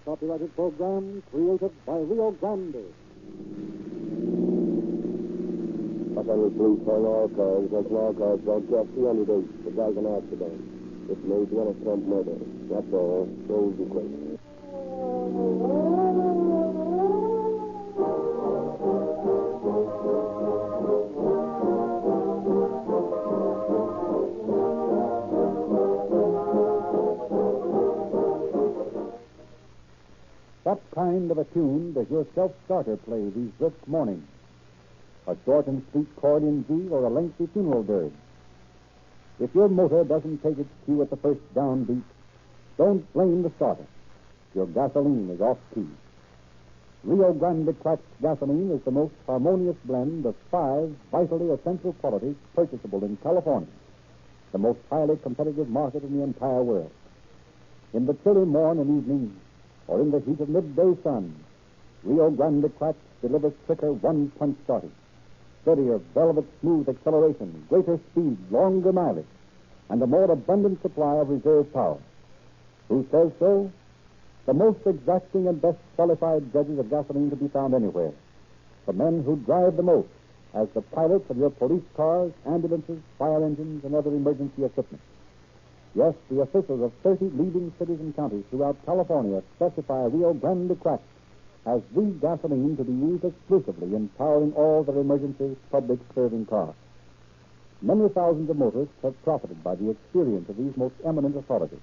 copyrighted program created by Rio Grande. Los Angeles police calling all cars. Attention all cars. Broadcast 208. The guy's an accident. It may be an attempt murder. That's all. Close the case. What kind of a tune does your self-starter play these brisk mornings? A short and sweet chord in G or a lengthy funeral dirge? If your motor doesn't take its cue at the first downbeat, don't blame the starter. Your gasoline is off key. Rio Grande Cracked gasoline is the most harmonious blend of 5 vitally essential qualities purchasable in California, the most highly competitive market in the entire world. In the chilly morn and evening, or in the heat of midday sun, Rio Grande Cracked delivers quicker one-punch starting, steadier velvet smooth acceleration, greater speed, longer mileage, and a more abundant supply of reserve power. Who says so? The most exacting and best qualified judges of gasoline to be found anywhere. The men who drive the most as the pilots of your police cars, ambulances, fire engines, and other emergency equipment. Yes, the officials of 30 leading cities and counties throughout California specify Rio Grande Cracked as the gasoline to be used exclusively in powering all their emergency public serving cars. Many thousands of motorists have profited by the experience of these most eminent authorities,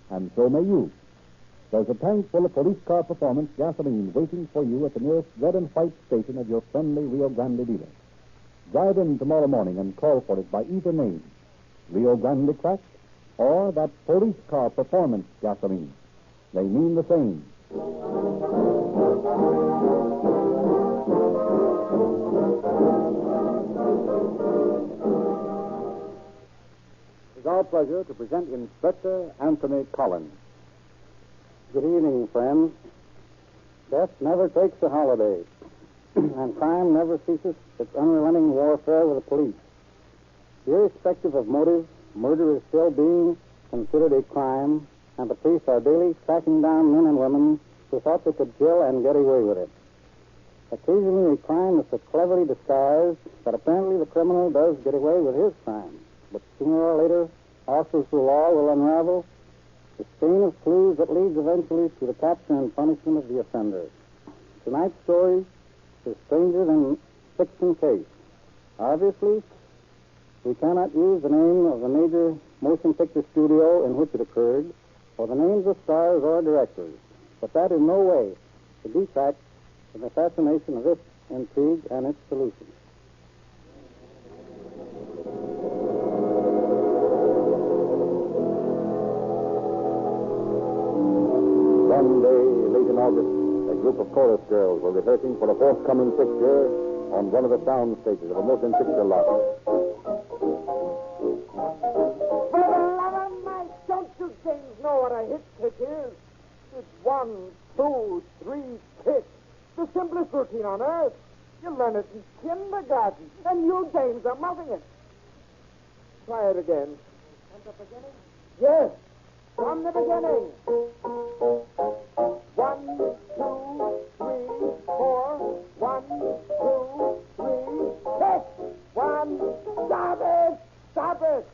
and so may you. There's a tank full of police car performance gasoline waiting for you at the nearest red and white station of your friendly Rio Grande dealer. Drive in tomorrow morning and call for it by either name, Rio Grande Cracked or that police car performance gasoline. They mean the same. It's our pleasure to present Inspector Anthony Collins. Good evening, friends. Death never takes a holiday, and crime never ceases its unrelenting warfare with the police. Irrespective of motive, murder is still being considered a crime, and the police are daily tracking down men and women who thought they could kill and get away with it. Occasionally, a crime is so cleverly disguised that apparently the criminal does get away with his crime. But sooner or later, officers of the law will unravel the skein of clues that leads eventually to the capture and punishment of the offender. Tonight's story is stranger than fiction case. Obviously, we cannot use the name of the major motion picture studio in which it occurred, or the names of stars or directors. But that in no way to detract from the fascination of this intrigue and its solution. One day, late in August, a group of chorus girls were rehearsing for a forthcoming picture on one of the sound stages of a motion picture lot. For the love of Mike, don't you James know what a hit kick is? It's 1, 2, 3, kick. The simplest routine on earth. You learn it in kindergarten, and you James are muffing it. Try it again. From the beginning? Yes, from the beginning. 1, 2, 3, 4. 1, 2, 3, kick. 1. Stop it! Stop it!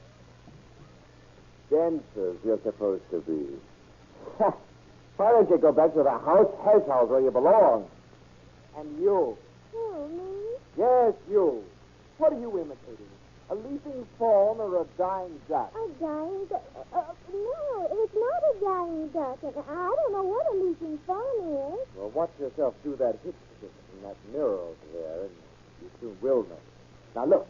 Dancers you're supposed to be. Why don't you go back to the house where you belong? And you. Oh, me? Yes, you. What are you imitating? A leaping fawn or a dying duck? A dying duck? No, it's not a dying duck. And I don't know what a leaping fawn is. Well, watch yourself do that hip kick in that mirror over there, and you soon will know. Now, look.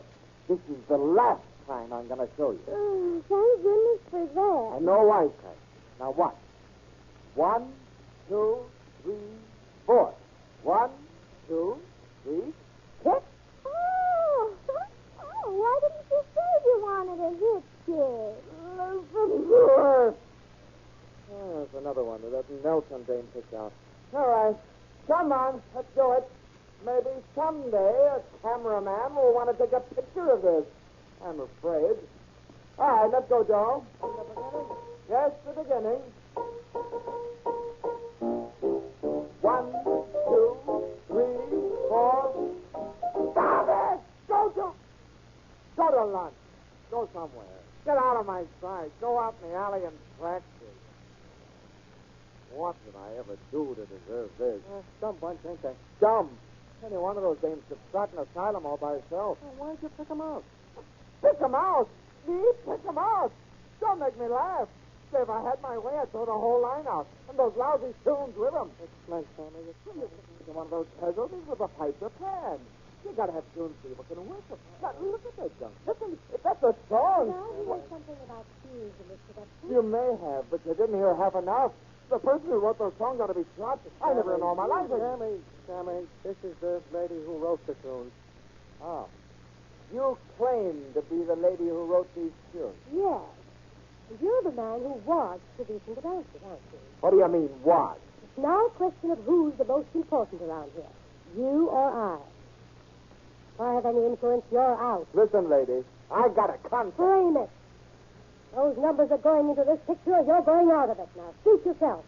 This is the last time I'm going to show you. Oh, thank goodness for that. And no life cut. Now, watch. 1, 2, 3, 4. 1, 2, 3, kick. Oh, why didn't you say you wanted a hip kick? There's another one that Nelson Dane picked out. All right. Come on, let's do it. Maybe someday a cameraman will want to take a picture of this. I'm afraid. All right, let's go, Joe. From the beginning? Yes, the beginning. somewhere. Get out of my sight. Go out in the alley and practice. What did I ever do to deserve this? Dumb bunch, ain't they? Dumb. Any one of those dames could start an asylum all by herself. Well, why'd you pick them out? Pick 'em out? Me? Pick 'em out? Don't make me laugh. Say, if I had my way, I'd throw the whole line out. And those lousy tunes with them. Explain, Sammy. You're one of those casualties with a pipe or pan. You gotta have tunes people can work them. Now, look at that junk. Listen, if that's a song. Now, he heard something about shoes, Mr. Upton. You may have, but you didn't hear half enough. The person who wrote those songs ought to be shot. I never in all my life. Sammy, this is the lady who wrote the tunes. Oh. You claim to be the lady who wrote these tunes. Yes. You're the man who was producing the dances, aren't you? What do you mean, was? It's now a question of who's the most important around here, you or I. If I have any influence, you're out. Listen, lady, I got a contract. Frame it. Those numbers are going into this picture, you're going out of it. Now, suit yourself.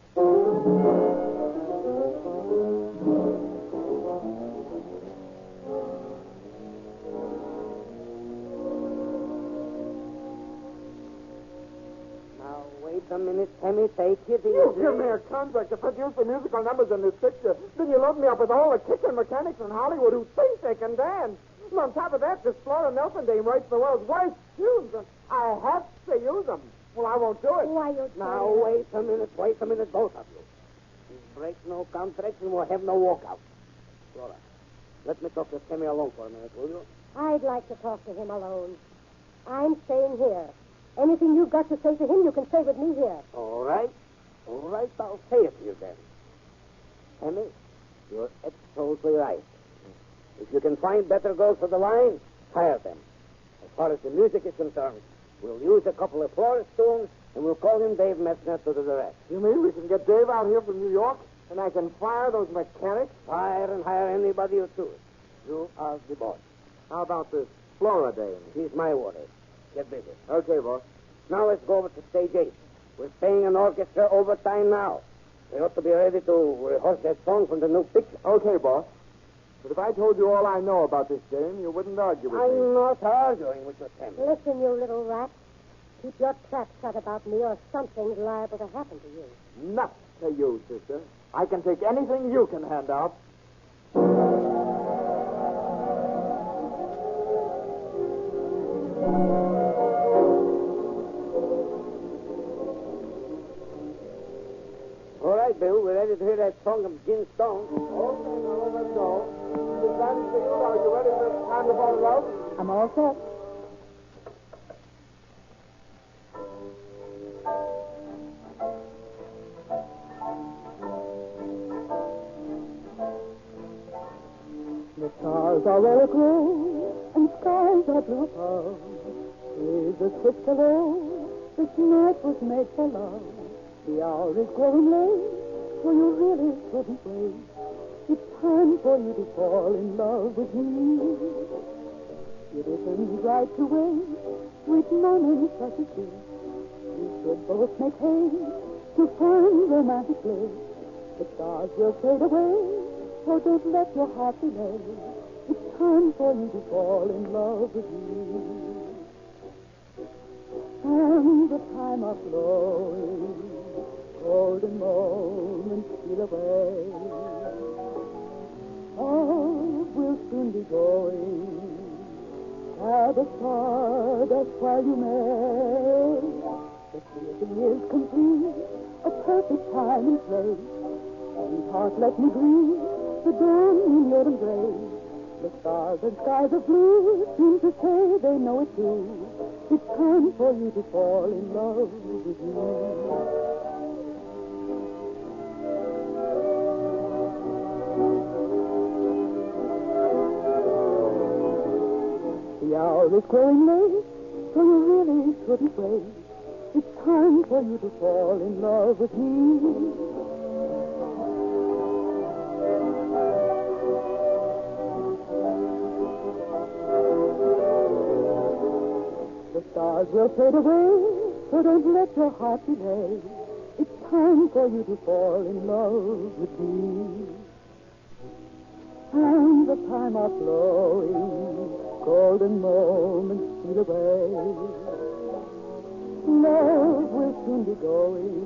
Now, wait a minute, Sammy. Take it easy. You give me a contract to produce the musical numbers in this picture. Then you load me up with all the kitchen mechanics in Hollywood who think they can dance. And on top of that, this Flora Nelson dame writes the world's worst tunes, and I have to use them. Well, I won't do it. Why, you're Now, wait a minute, both of you. You break no contract and we'll have no walkout. Flora, let me talk to Sammy alone for a minute, will you? I'd like to talk to him alone. I'm staying here. Anything you've got to say to him, you can say with me here. All right, I'll say it to you then. Sammy, you're absolutely right. If you can find better girls for the line, hire them. As far as the music is concerned, we'll use a couple of Flora tunes, and we'll call him Dave Messner to do the rest. You mean we can get Dave out here from New York, and I can fire those mechanics? Fire and hire anybody you choose. You are the boss. How about this Flora dame? He's my order. Get busy. Okay, boss. Now let's go over to stage 8. We're paying an orchestra overtime now. They ought to be ready to rehearse that song from the new picture. Okay, boss. But if I told you all I know about this dame, you wouldn't argue with me. I'm not arguing with you, Sammy. Listen, you little rat. Keep your trap shut about me, or something's liable to happen to you. Not to you, sister. I can take anything you can hand out. All right, Bill, we're ready to hear that song of Jim Stone. Okay, now let's go. Is that for you? Are you ready for Time to Fall in Love? I'm all set. The stars are all aglow, and skies are blue above. Is the switch below? This night was made for love. The hour is growing late, so you really shouldn't wait. It's time for you to fall in love with me. It isn't right to wait, sweet moments such as this. We should both make haste to find romantic bliss. The stars will fade away, so don't let your heart delay. It's time for you to fall in love with me. And the time are flowing, golden moments steal away. Oh, we'll soon be going. Grab a stardust while you may. The feeling is complete, a perfect time and place. Sweetheart, let me breathe the dawn in your embrace. The stars and skies of blue seem to say they know it too. It's time for you to fall in love with me. The hour is growing late, so you really shouldn't wait. It's time for you to fall in love with me. The stars will fade away, so don't let your heart delay. It's time for you to fall in love with me. And the time are flowing, golden moments steal away. love will soon be going.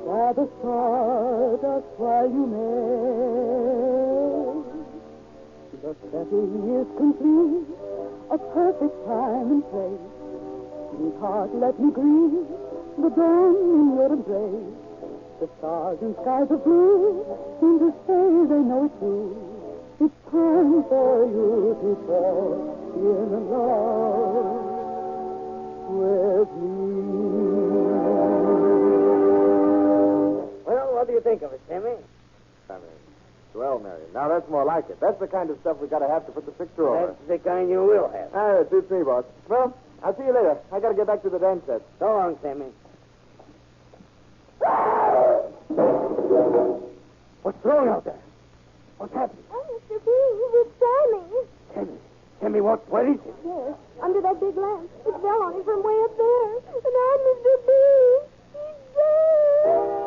Gather stardust while you may. The setting is complete, a perfect time and place. Sweetheart, let me greet the dawn in your embrace. The stars and skies of blue seem to say they know it's true. It's time for you to fall in love with me. Well, what do you think of it, Sammy? Well, Mary, now that's more like it. That's the kind of stuff we got to have to put the picture over. That's the kind you will have. It suits me, boss. Well, I'll see you later. I got to get back to the dance set. So long, Sammy. What's wrong out there? What's happened? Oh, Mr. Bean, it's Sammy. Sammy, where is it? Yes, under that big lamp. It fell on him from way up there. And I'm Mr. Bean. He's dead.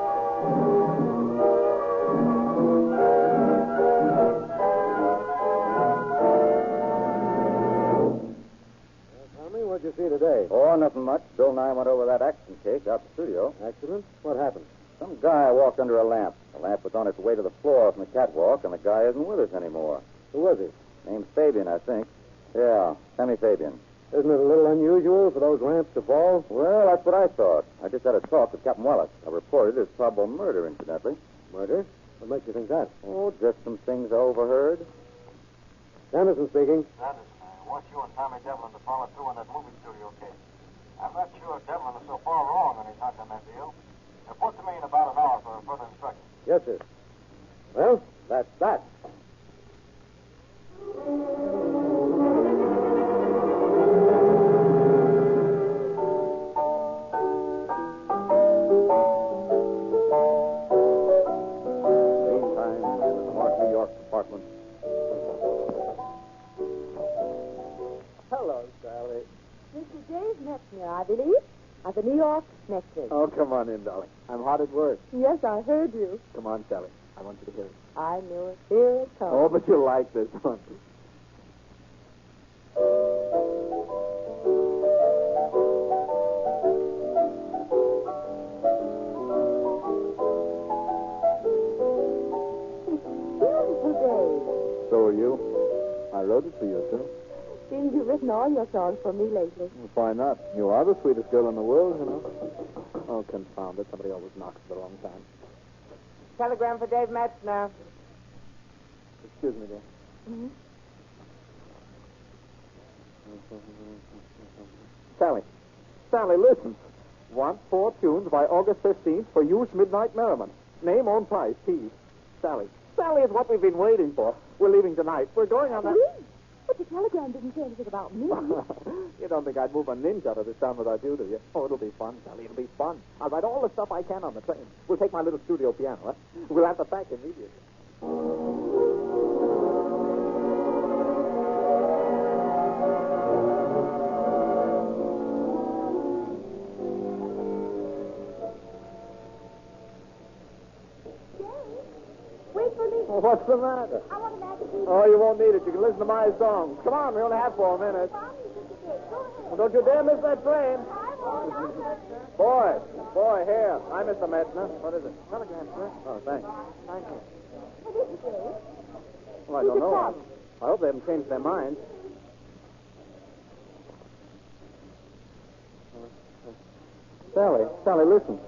What'd you see today? Oh, nothing much. Bill and I went over that accident case out the studio. Accident? What happened? Some guy walked under a lamp. The lamp was on its way to the floor from the catwalk, and the guy isn't with us anymore. Who was he? Name's Fabian, I think. Yeah, Sammy Fabian. Isn't it a little unusual for those lamps to fall? Well, that's what I thought. I just had a talk with Captain Wallace. I reported his probable murder, incidentally. Murder? What makes you think that? Oh, just some things I overheard. Sanderson speaking. Sanderson, I want you and Tommy Devlin to follow through on that movie studio case. I'm not sure Devlin is so far wrong on his hunch on that deal. Report to me in about an hour for further instructions. Yes, sir. Well, that's that. Meantime, in the North New York department. Hello, Sally. Mr. Dave Metzner, I believe, at the New York Nexus. Oh, come on in, darling. I'm hard at work. Yes, I heard you. Come on, Sally. I want you to hear it. I knew it. Here it comes. Oh, but you'll like this one. Beautiful, Dave. So are you. I wrote it for you, too. Seems you've written all your songs for me lately. Why not? You are the sweetest girl in the world, you know. Oh, confound it. Somebody always knocks at the wrong time. Telegram for Dave Metzner. Excuse me, dear. Mm-hmm. Sally, listen. Want 4 tunes by August 15th for use midnight merriment. Name, own price, T. Sally is what we've been waiting for. We're leaving tonight. We're going on that... Please? But the telegram didn't say anything about me. You don't think I'd move a ninja out of this town without you, do you? Oh, it'll be fun, Sally. It'll be fun. I'll write all the stuff I can on the train. We'll take my little studio piano, huh? We'll have the back immediately. Wait for me. Well, what's the matter? I want a magazine. Oh, you won't need it. You can listen to my songs. Come on, we only have 4 minutes. Mommy, Mr. Dave, go ahead. Well, don't you dare miss that train. I won't. I'll go. Boy, here. Hi, Mr. Metzner. What is it? Telegram, sir. Oh, thanks. Thank you. What is it, Dave? Well, I don't know. I hope they haven't changed their minds. Sally, listen.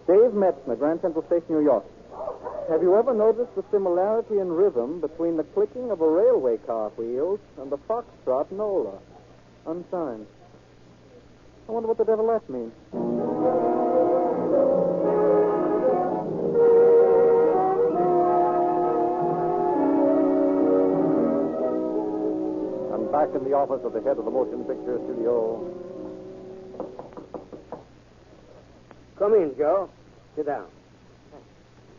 Dave Metzner, Grand Central Station, New York. Have you ever noticed the similarity in rhythm between the clicking of a railway car wheels and the foxtrot Nola? Unsigned. I wonder what the devil that means. I'm back in the office of the head of the motion picture studio. Come in, Joe. Sit down.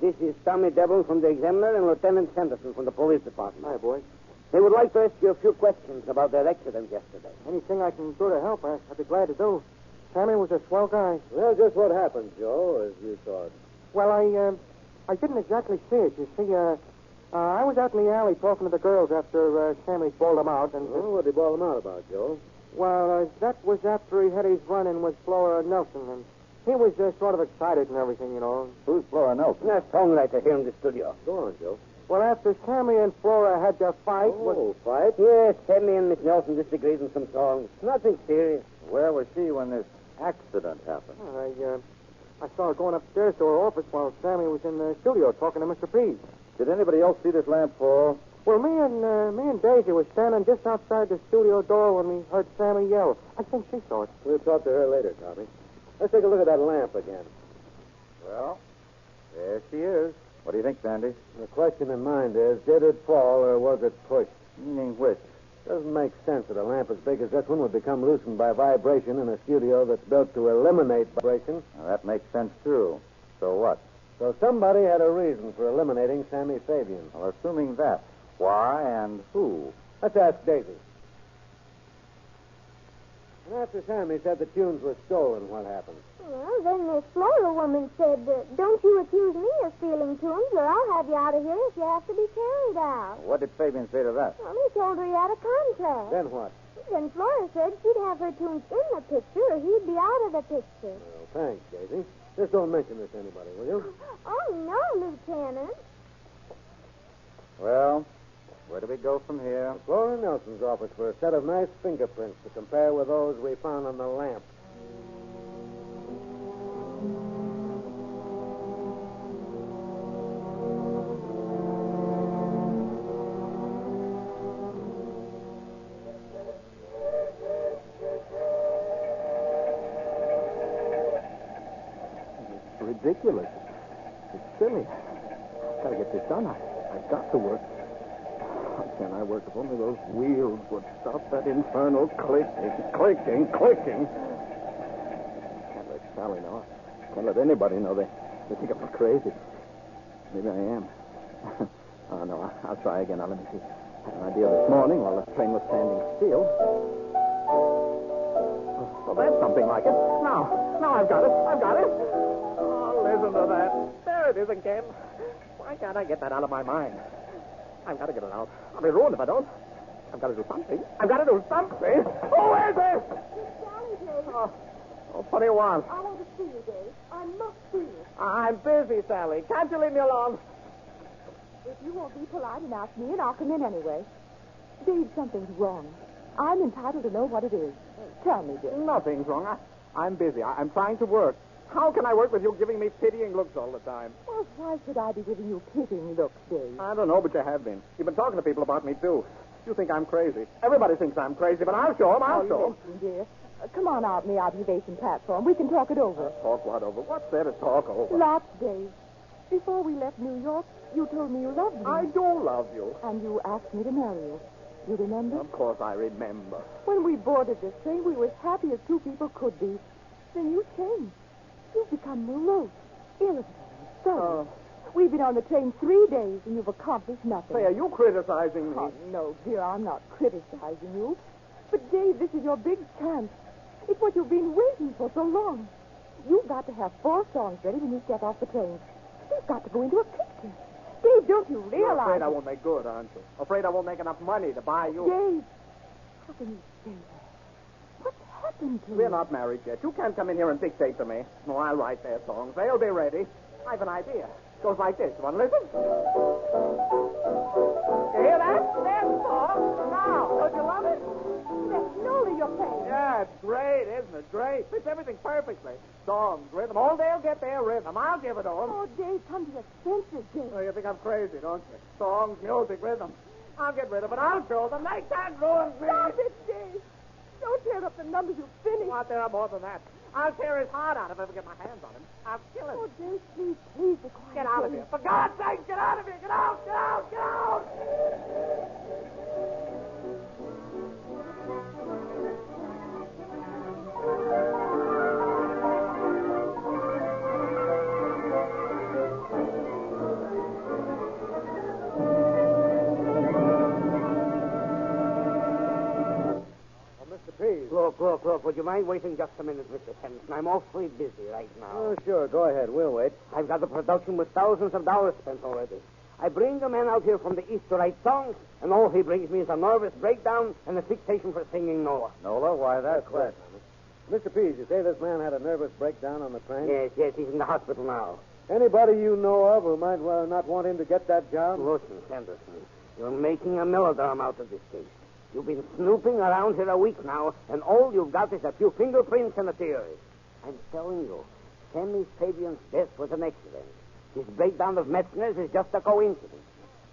This is Tommy Devlin from the Examiner and Lieutenant Sanderson from the police department. Hi, boy. They would like to ask you a few questions about that accident yesterday. Anything I can do to help, I'd be glad to do. Sammy was a swell guy. Well, just what happened, Joe, as you saw it? Well, I didn't exactly see it. You see, I was out in the alley talking to the girls after Sammy bawled them out, and... Oh, what did he bawl him out about, Joe? Well, that was after he had his run-in with Flora Nelson, and he was sort of excited and everything, you know. Who's Flora Nelson? That's songwriter here in the studio. Go on, Joe. Well, after Sammy and Flora had their fight... Fight? Yes, Sammy and Miss Nelson disagreed on some songs. Nothing serious. Where was she when this accident happened? I saw her going upstairs to her office while Sammy was in the studio talking to Mr. Pease. Did anybody else see this lamp fall? Well, me and Daisy were standing just outside the studio door when we heard Sammy yell. I think she saw it. We'll talk to her later, Tommy. Let's take a look at that lamp again. Well, there she is. What do you think, Sandy? The question in mind is, did it fall or was it pushed? Meaning which? Doesn't make sense that a lamp as big as this one would become loosened by vibration in a studio that's built to eliminate vibration. Now, that makes sense, too. So what? So somebody had a reason for eliminating Sammy Fabian. Well, assuming that, why and who? Let's ask Daisy. And after Sammy said the tunes were stolen, what happened? Well, then this Flora woman said, don't you accuse me of stealing tunes, or I'll have you out of here if you have to be carried out. What did Fabian say to that? Well, he told her he had a contract. Then what? Then Flora said she'd have her tunes in the picture, or he'd be out of the picture. Well, thanks, Daisy. Just don't mention this to anybody, will you? Oh, no, Lieutenant. Well, where do we go from here? Flora Nelson's office for a set of nice fingerprints to compare with those we found on the lamp. It's ridiculous. It's silly. I've got to get this done. I've got to work. How can I work if only those wheels would stop that infernal clicking? Can't let Sally know. Can't let anybody know. They think I'm crazy. Maybe I am. Oh, no, I'll try again. Now, let me see. I had an idea this morning while the train was standing still. Well, that's something like it. Now I've got it. Oh, listen to that. There it is again. Why can't I get that out of my mind? I've got to get it out. I'll be ruined if I don't. I've got to do something. Oh, where's this? Sally, Dave. Oh, what do you want? I want to see you, Dave. I must see you. I'm busy, Sally. Can't you leave me alone? If you won't be polite and ask me, and I'll come in anyway. Dave, something's wrong. I'm entitled to know what it is. Tell me, Dave. Nothing's wrong. I'm busy. I'm trying to work. How can I work with you giving me pitying looks all the time? Well, why should I be giving you pitying looks, Dave? I don't know, but you have been. You've been talking to people about me, too. You think I'm crazy. Everybody thinks I'm crazy, but I'll show them. I'll show them. Listen, dear. Come on out in the observation platform. We can talk it over. Talk what over? What's there to talk over? Lots, Dave. Before we left New York, you told me you loved me. I do love you. And you asked me to marry you. You remember? Of course I remember. When we boarded this train, we were as happy as two people could be. Then you changed. You've become morose, irritable, and sullen. We've been on the train 3 days, and you've accomplished nothing. Say, are you criticizing me? Oh, no, dear, I'm not criticizing you. But, Dave, this is your big chance. It's what you've been waiting for so long. You've got to have 4 songs ready when you step off the train. You've got to go into a picture. Dave, don't you realize... You're afraid I won't make good, aren't you? Afraid I won't make enough money to buy you... Dave, how can you say that? What's happened to you? We're not married yet. You can't come in here and dictate to me. No, I'll write their songs. They'll be ready. I've an idea. It goes like this. You want to listen? You hear that? There's the song. Now, don't you love it? Magnolia, you're playing. Yeah, it's great, isn't it? Great. Fits everything perfectly. Songs, rhythm. Oh, they'll get their rhythm. I'll give it to them. Oh, Dave, come to your senses, Dave. Oh, you think I'm crazy, don't you? Songs, music, rhythm. I'll get rid of it. I'll show them. They can't ruin me. Stop it, Dave. Don't tear up the numbers you finished. What, there are more than that. I'll tear his heart out if I ever get my hands on him. I'll kill him. Oh, Dave, please be quiet. Get out of here. For God's sake, get out of here. Get out, get out, get out. Look, would you mind waiting just a minute, Mr. Henderson? I'm awfully busy right now. Oh, sure. Go ahead. We'll wait. I've got the production with thousands of dollars spent already. I bring the man out here from the East to write songs, and all he brings me is a nervous breakdown and a fixation for singing Noah. Nola, why that's Quiet, Mr. Pease, you say this man had a nervous breakdown on the train? Yes, he's in the hospital now. Anybody you know of who might not want him to get that job? Listen, Sanderson, you're making a melodrama out of this case. You've been snooping around here a week now, and all you've got is a few fingerprints and a theory. I'm telling you, Sammy Fabian's death was an accident. This breakdown of Metzner's is just a coincidence.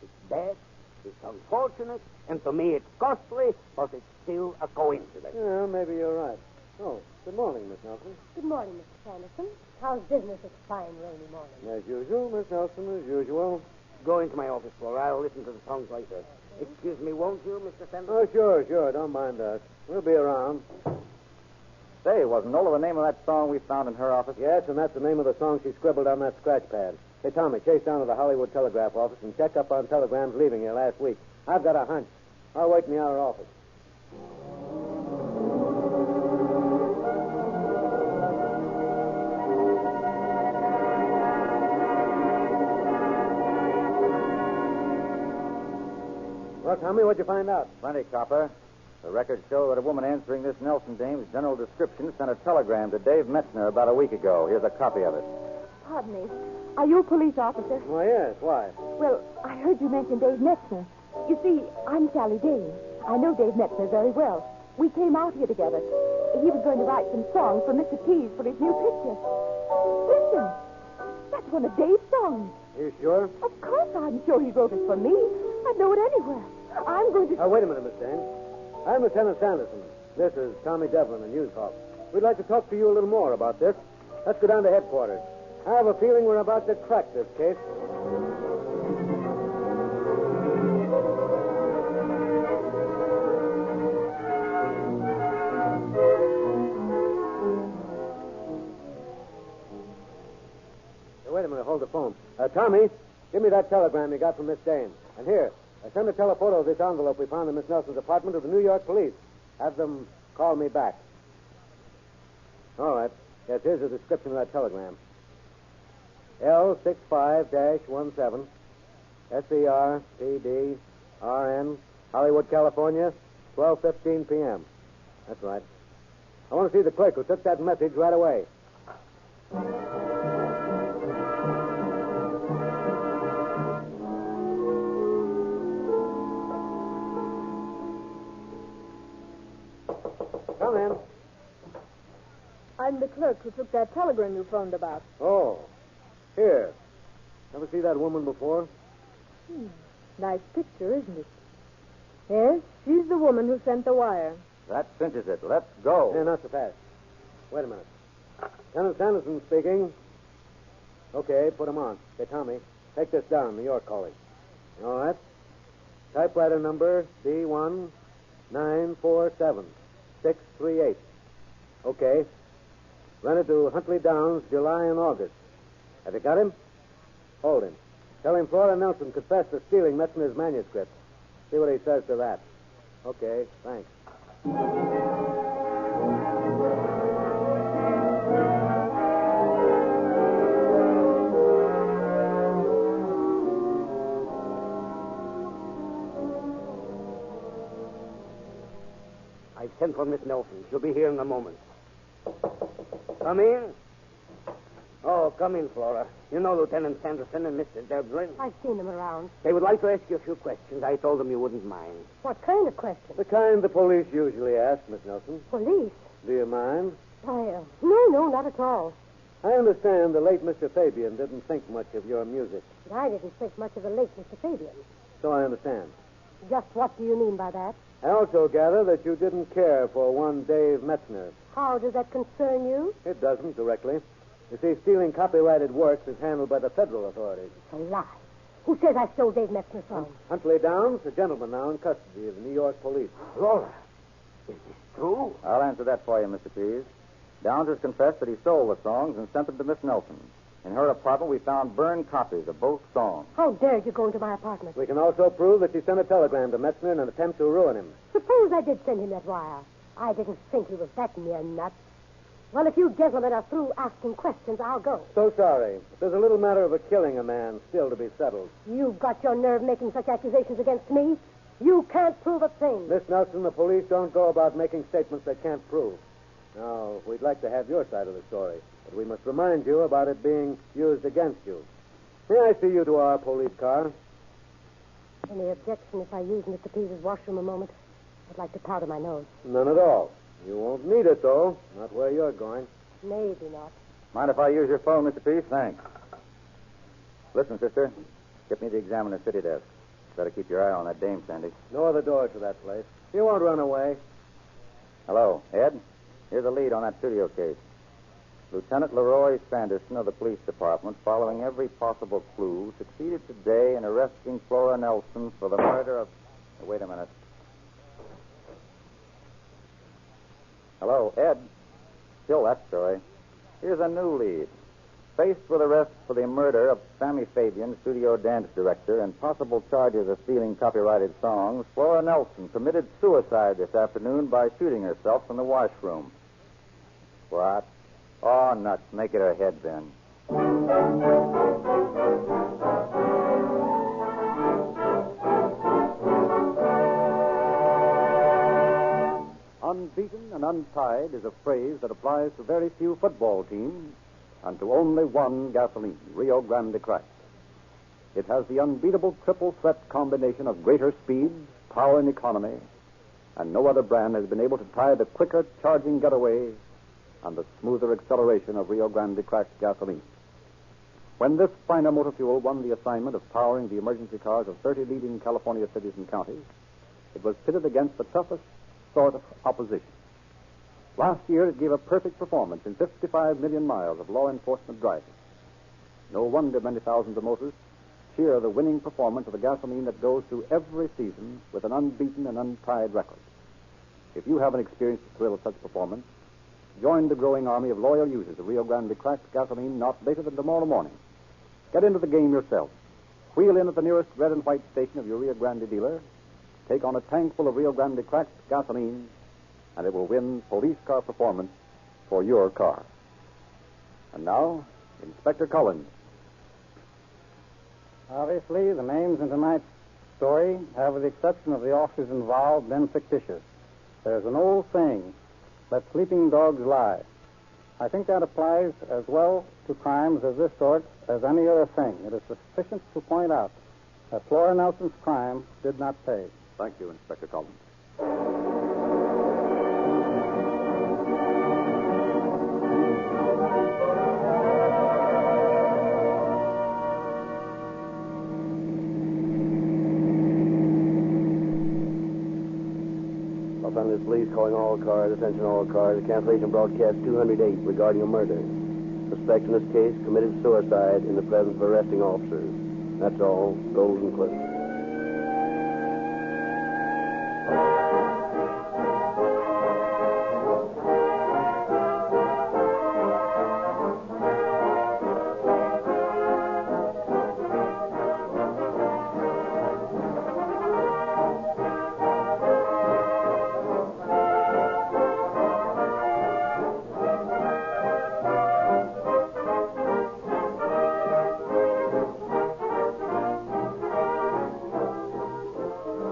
It's bad, it's unfortunate, and to me it's costly, but it's still a coincidence. Yeah, maybe you're right. Oh, good morning, Miss Nelson. Good morning, Mr. Sanderson. How's business this fine, rainy morning? As usual, Miss Nelson, as usual. Go into my office, Flora. I'll listen to the songs later. Excuse me, won't you, Mr. Sanderson? Oh, sure. Don't mind us. We'll be around. Say, wasn't Nola the name of that song we found in her office? Yes, and that's the name of the song she scribbled on that scratch pad. Hey, Tommy, chase down to the Hollywood Telegraph office and check up on telegrams leaving here last week. I've got a hunch. I'll wait in the outer office. Well, Tommy, what'd you find out? Plenty, Copper. The records show that a woman answering this Nelson dame's general description sent a telegram to Dave Metzner about a week ago. Here's a copy of it. Pardon me. Are you a police officer? Why, yes. Why? Well, I heard you mention Dave Metzner. You see, I'm Sally Dane. I know Dave Metzner very well. We came out here together. He was going to write some songs for Mr. Pease for his new picture. Listen. That's one of Dave's songs. You sure? Of course I'm sure he wrote it for me. I'd know it anywhere. I'm going to... Wait a minute, Miss Dane. I'm Lieutenant Sanderson. This is Tommy Devlin, the news hawk. We'd like to talk to you a little more about this. Let's go down to headquarters. I have a feeling we're about to crack this case. Hey, wait a minute. Hold the phone. Tommy, give me that telegram you got from Miss Dane. And here, send a telephoto of this envelope we found in Miss Nelson's apartment to the New York police. Have them call me back. All right. Yes, here's a description of that telegram. L65-17, SERPDRN, Hollywood, California, 12:15 p.m. That's right. I want to see the clerk who took that message right away. Come in. I'm the clerk who took that telegram you phoned about. Oh, here. Ever see that woman before? Nice picture, isn't it? Yes, she's the woman who sent the wire. That cinches it. Let's go. Yeah, not so fast. Wait a minute. Lieutenant Sanderson speaking. Okay, put him on. Hey, Tommy, take this down. New York calling. All right. Typewriter number D1947638. Okay. Run it to Huntley Downs, July and August. Have you got him? Hold him. Tell him Flora Nelson confessed to stealing Metzner's manuscript. See what he says to that. Okay, thanks. I've sent for Miss Nelson. She'll be here in a moment. Come in. Oh, come in, Flora. You know Lieutenant Sanderson and Mr. Devlin. I've seen them around. They would like to ask you a few questions. I told them you wouldn't mind. What kind of questions? The kind the police usually ask, Miss Nelson. Police? Do you mind? No, not at all. I understand the late Mr. Fabian didn't think much of your music. But I didn't think much of the late Mr. Fabian. So I understand. Just what do you mean by that? I also gather that you didn't care for one Dave Metzner. How does that concern you? It doesn't directly. You see, stealing copyrighted works is handled by the federal authorities. It's a lie. Who says I stole Dave Metzner's song? Huntley Downs, a gentleman now in custody of the New York police. Flora, is this true? I'll answer that for you, Mr. Pease. Downs has confessed that he stole the songs and sent them to Miss Nelson. In her apartment, we found burned copies of both songs. How dared you go into my apartment? We can also prove that she sent a telegram to Metzner in an attempt to ruin him. Suppose I did send him that wire. I didn't think he was that near nuts. Well, if you gentlemen are through asking questions, I'll go. So sorry. There's a little matter of killing a man still to be settled. You've got your nerve making such accusations against me. You can't prove a thing. Miss Nelson, the police don't go about making statements they can't prove. Now, we'd like to have your side of the story, but we must remind you about it being used against you. May I see you to our police car? Any objection if I use Mr. Pease's washroom a moment? I'd like to powder my nose. None at all. You won't need it, though. Not where you're going. Maybe not. Mind if I use your phone, Mr. Peace? Thanks. Listen, sister. Get me the Examiner City desk. Better keep your eye on that dame, Sandy. No other doors to that place. You won't run away. Hello, Ed. Here's a lead on that studio case. Lieutenant Leroy Sanderson of the police department, following every possible clue, succeeded today in arresting Flora Nelson for the murder of... Wait a minute. Hello, Ed. Still that story. Here's a new lead. Faced with arrest for the murder of Sammy Fabian, studio dance director, and possible charges of stealing copyrighted songs, Flora Nelson committed suicide this afternoon by shooting herself in the washroom. What? Oh, nuts. Make it her head, then. Unbeaten and untied is a phrase that applies to very few football teams and to only one gasoline, Rio Grande Cracked. It has the unbeatable triple threat combination of greater speed, power, and economy, and no other brand has been able to tie the quicker charging getaway and the smoother acceleration of Rio Grande Cracked gasoline. When this finer motor fuel won the assignment of powering the emergency cars of 30 leading California cities and counties, it was pitted against the toughest sort of opposition. Last year, it gave a perfect performance in 55 million miles of law enforcement driving. No wonder many thousands of motorists cheer the winning performance of a gasoline that goes through every season with an unbeaten and untied record. If you haven't experienced the thrill of such performance, join the growing army of loyal users of Rio Grande Cracked gasoline not later than tomorrow morning. Get into the game yourself. Wheel in at the nearest red and white station of your Rio Grande dealer, take on a tank full of Rio Grande Cracked gasoline, and it will win police car performance for your car. And now, Inspector Collins. Obviously, the names in tonight's story have, with the exception of the officers involved, been fictitious. There's an old saying, let sleeping dogs lie. I think that applies as well to crimes of this sort as any other thing. It is sufficient to point out that Flora Nelson's crime did not pay. Thank you, Inspector Collins. Los Angeles Police calling all cars, attention all cars, cancellation broadcast 208 regarding a murder. Suspect in this case committed suicide in the presence of arresting officers. That's all. Golden Cliff.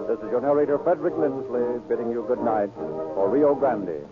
This is your narrator, Frederick Lindsley, bidding you good night for Rio Grande.